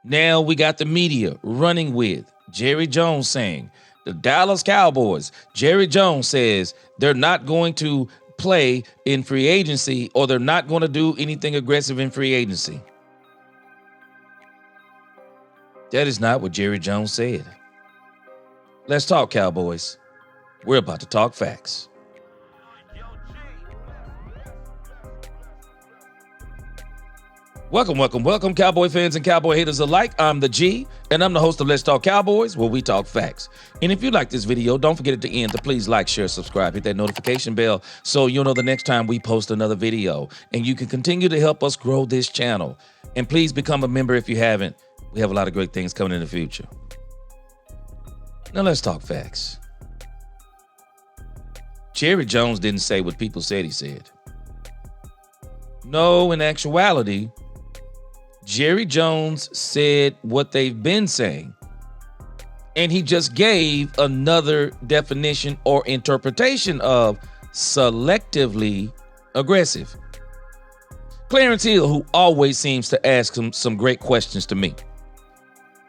Now we got the media running with Jerry Jones saying the Dallas Cowboys, Jerry Jones says they're not going to play in free agency or they're not going to do anything aggressive in free agency. That is not what Jerry Jones said. Let's talk, Cowboys. We're about to talk facts. Welcome, Cowboy fans and Cowboy haters alike. I'm the G, and I'm the host of Let's Talk Cowboys, where we talk facts. And if you like this video, don't forget at the end to please like, share, subscribe, hit that notification bell so you'll know the next time we post another video. And you can continue to help us grow this channel. And please become a member if you haven't. We have a lot of great things coming in the future. Now let's talk facts. Jerry Jones didn't say what people said he said. No, in actuality, Jerry Jones said what they've been saying, and he just gave another definition or interpretation of selectively aggressive. Clarence Hill, who always seems to ask some great questions to me,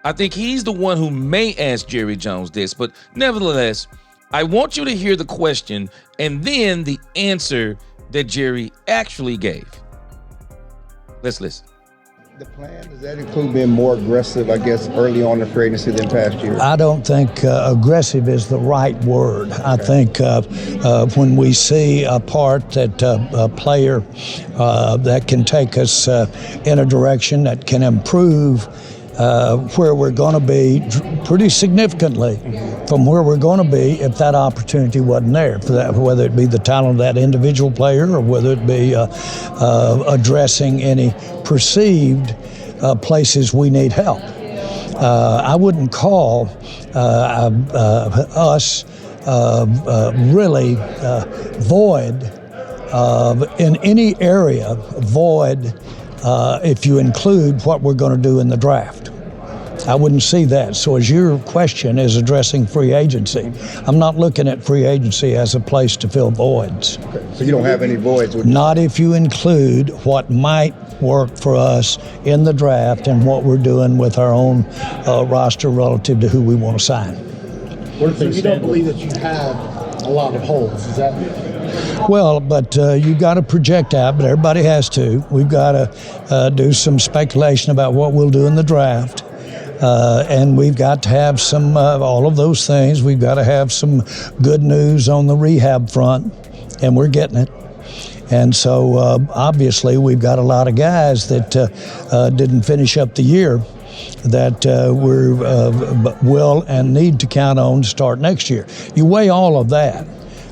I think he's the one who may ask Jerry Jones this, but nevertheless, I want you to hear the question and then the answer that Jerry actually gave. Let's listen. The plan, does that include being more aggressive, I guess, early on in free agency than past years? I don't think aggressive is the right word. I think when we see a part that a player that can take us in a direction that can improve where we're going to be pretty significantly from where we're going to be if that opportunity wasn't there, for that, whether it be the talent of that individual player or whether it be addressing any perceived places we need help. I wouldn't call us really void in any area, void if you include what we're going to do in the draft. I wouldn't see that. So as your question is addressing free agency, I'm not looking at free agency as a place to fill voids. Okay. So you don't have any voids? Not if you include what might work for us in the draft and what we're doing with our own roster relative to who we want to sign. So you don't believe that you have a lot of holes, is that? Well, but you got to project out, but everybody has to. We've got to do some speculation about what we'll do in the draft. And we've got to have some, all of those things. We've got to have some good news on the rehab front, and we're getting it. And so, obviously, we've got a lot of guys that didn't finish up the year that we will and need to count on to start next year. You weigh all of that,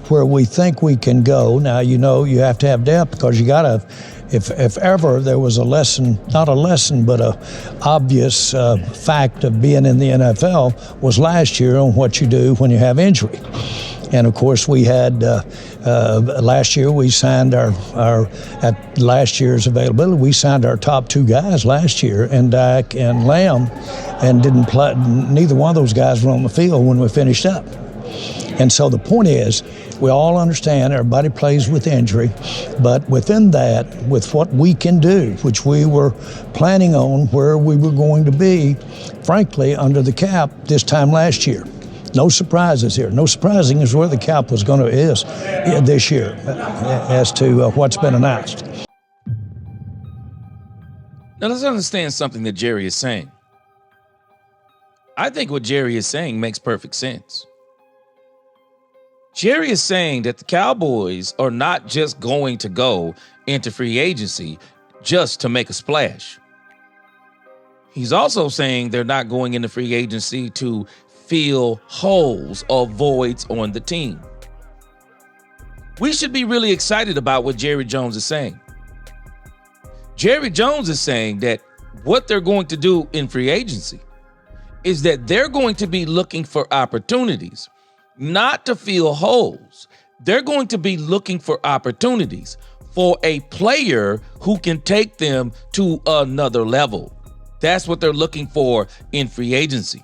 where we think we can go. Now, you know, you have to have depth because you got to, if ever there was a lesson, not a lesson, but a obvious fact of being in the NFL was last year on what you do when you have injury. And of course, we had last year we signed our at last year's availability. We signed our top two guys last year, and Dak and Lamb, and didn't play. Neither one of those guys were on the field when we finished up. And so the point is, we all understand everybody plays with injury, but within that, with what we can do, which we were planning on where we were going to be, frankly, under the cap this time last year. No surprises here. No surprising is where the cap was going to is this year as to what's been announced. Now let's understand something that Jerry is saying. I think what Jerry is saying makes perfect sense. Jerry is saying that the Cowboys are not just going to go into free agency just to make a splash. He's also saying they're not going into free agency to fill holes or voids on the team. We should be really excited about what Jerry Jones is saying. Jerry Jones is saying that what they're going to do in free agency is that they're going to be looking for opportunities, not to fill holes. They're going to be looking for opportunities for a player who can take them to another level. That's what they're looking for in free agency.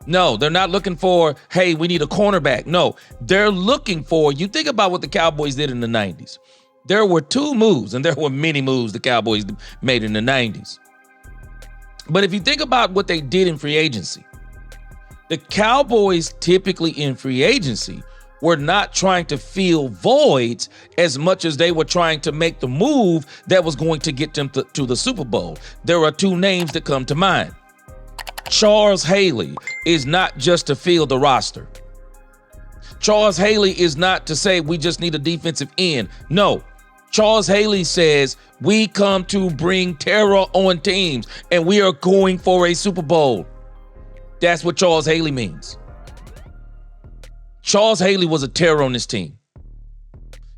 No, they're not looking for, hey, we need a cornerback. No, they're looking for, you think about what the Cowboys did in the 90s. There were two moves, and there were many moves the Cowboys made in the 90s. But if you think about what they did in free agency, the Cowboys typically in free agency were not trying to fill voids as much as they were trying to make the move that was going to get them to the Super Bowl. There are two names that come to mind. Charles Haley is not just to fill the roster. Charles Haley is not to say we just need a defensive end. No, Charles Haley says we come to bring terror on teams and we are going for a Super Bowl. That's what Charles Haley means. Charles Haley was a terror on this team.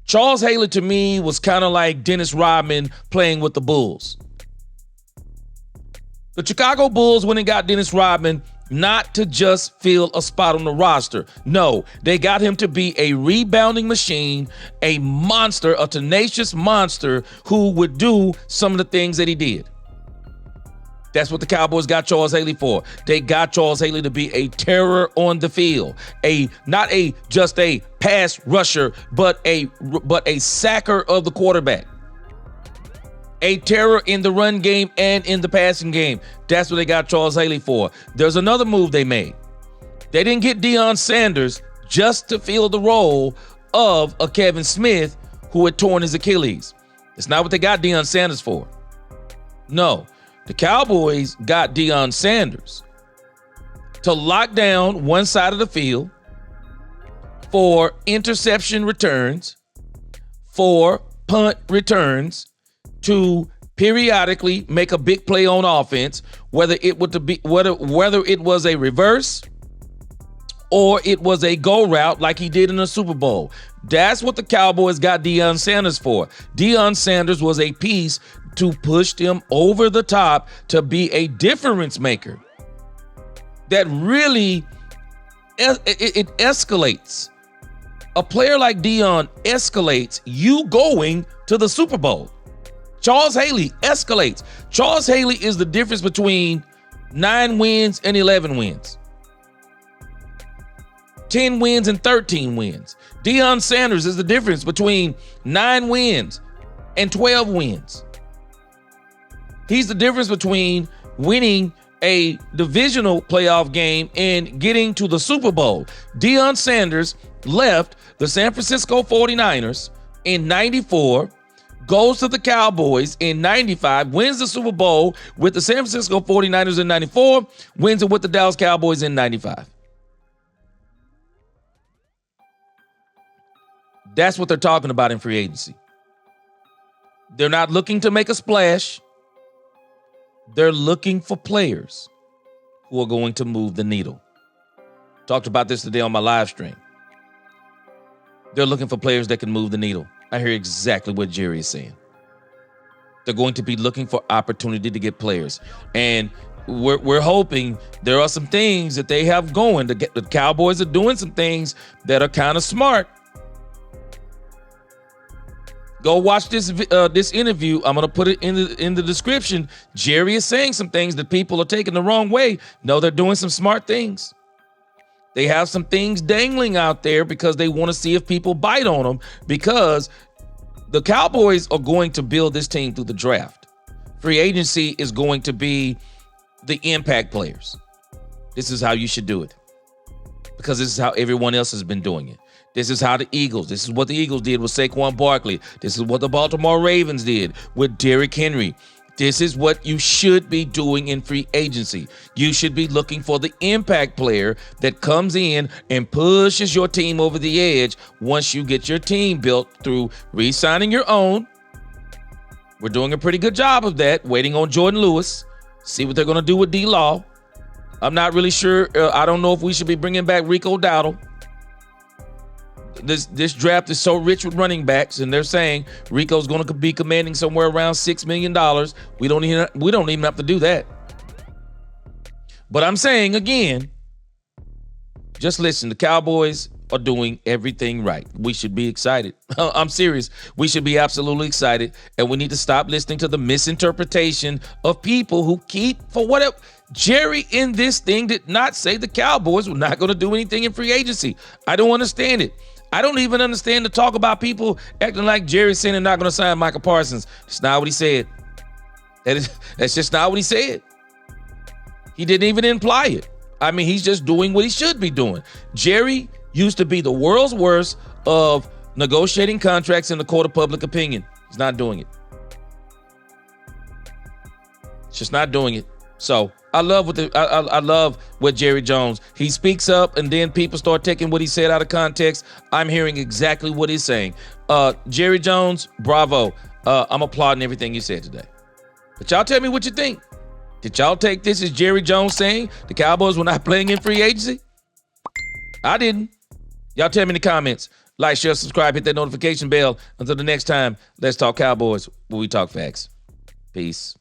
Charles Haley to me was kind of like Dennis Rodman playing with the Bulls. The Chicago Bulls went and got Dennis Rodman not to just fill a spot on the roster. No, they got him to be a rebounding machine, a monster, a tenacious monster who would do some of the things that he did. That's what the Cowboys got Charles Haley for. They got Charles Haley to be a terror on the field, not just a pass rusher, but a sacker of the quarterback. A terror in the run game and in the passing game. That's what they got Charles Haley for. There's another move they made. They didn't get Deion Sanders just to fill the role of a Kevin Smith who had torn his Achilles. It's not what they got Deion Sanders for. No, the Cowboys got Deion Sanders to lock down one side of the field for interception returns, for punt returns, to periodically make a big play on offense, whether it was a reverse or it was a go route like he did in the Super Bowl. That's what the Cowboys got Deion Sanders for. Deion Sanders was a piece to push them over the top to be a difference maker. That really, it escalates. A player like Deion escalates you going to the Super Bowl. Charles Haley escalates. Charles Haley is the difference between 9 wins and 11 wins. 10 wins and 13 wins. Deion Sanders is the difference between 9 wins and 12 wins. He's the difference between winning a divisional playoff game and getting to the Super Bowl. Deion Sanders left the San Francisco 49ers in 94, goes to the Cowboys in 95, wins the Super Bowl with the San Francisco 49ers in 94, wins it with the Dallas Cowboys in 95. That's what they're talking about in free agency. They're not looking to make a splash. They're looking for players who are going to move the needle. Talked about this today on my live stream. They're looking for players that can move the needle. I hear exactly what Jerry is saying. They're going to be looking for opportunity to get players. And we're hoping there are some things that they have going. The Cowboys are doing some things that are kind of smart. Go watch this interview. I'm going to put it in the description. Jerry is saying some things that people are taking the wrong way. No, they're doing some smart things. They have some things dangling out there because they want to see if people bite on them, because the Cowboys are going to build this team through the draft. Free agency is going to be the impact players. This is how you should do it, because this is how everyone else has been doing it. This is how this is what the Eagles did with Saquon Barkley. This is what the Baltimore Ravens did with Derrick Henry. This is what you should be doing in free agency. You should be looking for the impact player that comes in and pushes your team over the edge once you get your team built through re-signing your own. We're doing a pretty good job of that, waiting on Jordan Lewis. See what they're going to do with D-Law. I'm not really sure. I don't know if we should be bringing back Rico Dowdle. This draft is so rich with running backs, and they're saying Rico's going to be commanding somewhere around $6 million. We don't even have to do that. But I'm saying again, just listen. The Cowboys are doing everything right. We should be excited. I'm serious. We should be absolutely excited, and we need to stop listening to the misinterpretation of people who keep, for whatever. Jerry in this thing did not say the Cowboys were not going to do anything in free agency. I don't understand it. I don't even understand the talk about people acting like Jerry saying they're not going to sign Michael Parsons. It's not what he said. That's just not what he said. He didn't even imply it. I mean, he's just doing what he should be doing. Jerry used to be the world's worst of negotiating contracts in the court of public opinion. He's not doing it. He's just not doing it. So I love I love what Jerry Jones, he speaks up and then people start taking what he said out of context. I'm hearing exactly what he's saying. Jerry Jones, bravo. I'm applauding everything you said today. But y'all tell me what you think. Did y'all take this as Jerry Jones saying the Cowboys were not playing in free agency? I didn't. Y'all tell me in the comments. Like, share, subscribe, hit that notification bell. Until the next time, let's talk Cowboys where we talk facts. Peace.